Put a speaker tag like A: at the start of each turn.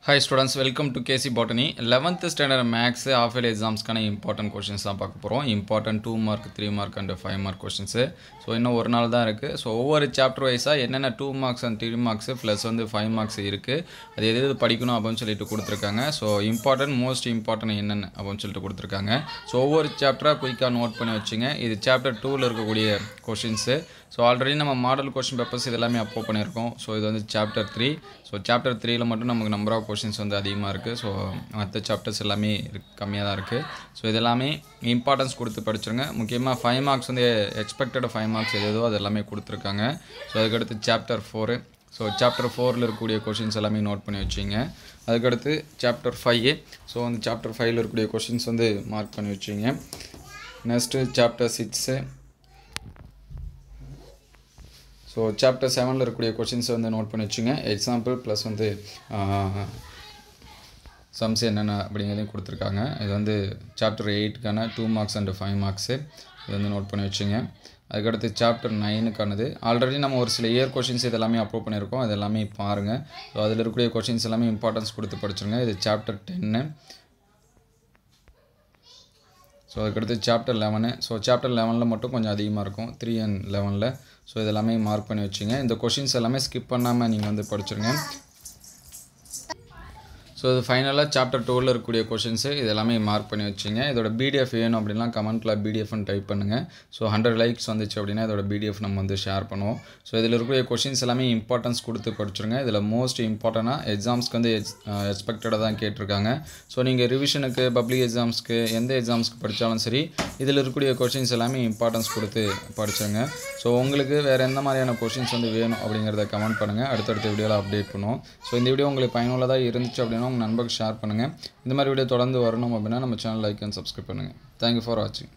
A: Hi students, welcome to KC Botany. 11th standard Maths half-yearly exams kind of important questions தான் பார்க்க போறோம். Important 2 mark, 3 mark and 5 mark questions. So இன்னும் ஒரு நாள் தான் இருக்கு. So ஒவ்வொரு chapter வைஸா என்னென்ன 2 marks and 3 marks plus வந்து 5 marks இருக்கு. அது எது படிக்கணும் அப்படினு சொல்லிட்டு கொடுத்திருக்காங்க. So important most important என்னென்ன அப்படினு சொல்லிட்டு கொடுத்திருக்காங்க. So ஒவ்வொரு chapter குயிக்கா நோட் பண்ணி வச்சுங்க. இது chapter 2ல இருக்கக்கூடிய questions. So already நம்ம மாடல் क्वेश्चन பேப்பர்ஸ் இதெல்லாம் அப்லோட் பண்ணிருக்கோம். So இது வந்து chapter 3. So chapter 3ல மட்டும் நமக்கு நம்பர் ஆஃப் क्वेश्चंस வந்து அதிகமா இருக்கு. So மத்த சாப்டர்ஸ் எல்லாமே கம்மியா தான் இருக்கு. So இதெல்லாம் இம்பார்ட்டன்ஸ் கொடுத்து படிச்சிருங்க. முக்கியமா 5 மார்க்ஸ் வந்து எக்ஸ்பெக்டட் 5 மார்க்ஸ் எதோ அதெல்லாம் கொடுத்திருக்காங்க. So அதுக்கு அடுத்து chapter 4. So chapter 4ல இருக்கக்கூடிய क्वेश्चंस எல்லாமே நோட் பண்ணி வச்சீங்க. அதுக்கு அடுத்து chapter 5. So அந்த chapter 5ல இருக்கக்கூடிய क्वेश्चंस வந்து மார்க் பண்ணி வச்சீங்க. Next chapter 6. So chapter 7ல இருக்கக்கூடிய क्वेश्चंस வந்து நோட் பண்ணி வச்சுங்க. எக்ஸாம்பிள் ப்ளஸ் வந்து சம்ஸ் என்னென்ன அப்படிங்கறதையும் கொடுத்திருக்காங்க. இது வந்து chapter 8க்கான 2 marks and 5 marks. இது வந்து நோட் பண்ணி வச்சுங்க. அதுக்கு அடுத்து chapter 9க்கானது ஆல்ரெடி நம்ம ஒரு சில இயர் क्वेश्चंस இதெல்லாம் அப்லோட் பண்ணிருக்கோம். அதெல்லாம் பாருங்க. சோ அதில இருக்கக்கூடிய क्वेश्चंस எல்லாம் இம்பார்ட்டன்ஸ் கொடுத்து படிச்சிருங்க. இது chapter 10. So அதுக்கு அடுத்து chapter 11. So chapter 11ல மட்டும் கொஞ்சம் அதிகமா இருக்கும். 3 and 11ல. So இதெல்லாம் மார்க் பண்ணி வச்சீங்க. இந்த क्वेश्चंस எல்லாம் ஸ்கிப் பண்ணாம நீங்க வந்து படிச்சிருங்க. So இது ஃபைனலா chapter 2ல இருக்கக்கூடிய क्वेश्चंस இதெல்லாம் மார்க் பண்ணி வச்சீங்க. இதோட PDF வேணும் அப்படினா கமெண்ட்ல PDF ன்னு டைப் பண்ணுங்க. So 100 லைக்ஸ் வந்துச்சு அப்படினா இதோட PDF நம்ம வந்து ஷேர் பண்ணுவோம். So இதில இருக்கக்கூடிய क्वेश्चंस எல்லாம் இம்பார்ட்டன்ஸ் கொடுத்து படிச்சிருங்க. இதுல மோஸ்ட் இம்பார்ட்டன்ட்டா எக்ஸாம்ஸ்க்கு வந்து எக்ஸ்பெக்டடா தான் கேட்டிருக்காங்க. So நீங்க ரிவிஷனுக்கு பப்ளிக் எக்ஸாம்ஸ்க்கு எந்த எக்ஸாம்ஸ்க்கு படிச்சாலும் சரி இதில இருக்கக்கூடிய क्वेश्चंस எல்லாம் இம்பார்ட்டன்ஸ் கொடுத்து படிச்சிருங்க. So உங்களுக்கு வேற எந்த மாதிரியான क्वेश्चंस வந்து வேணும் அப்படிங்கறத கமெண்ட் பண்ணுங்க. அடுத்த வீடியோல அப்டேட் பண்ணுவோம். So இந்த வீடியோ உங்களுக்கு பயனுள்ளதா இருந்துச்சு அப்படினா உங்க நண்பர்களுக்கு ஷேர் பண்ணுங்க. இந்த மாதிரி வீடியோ தொடர்ந்து வரணும் அப்படினா நம்ம சேனலை லைக் and subscribe பண்ணுங்க. Thank you for watching.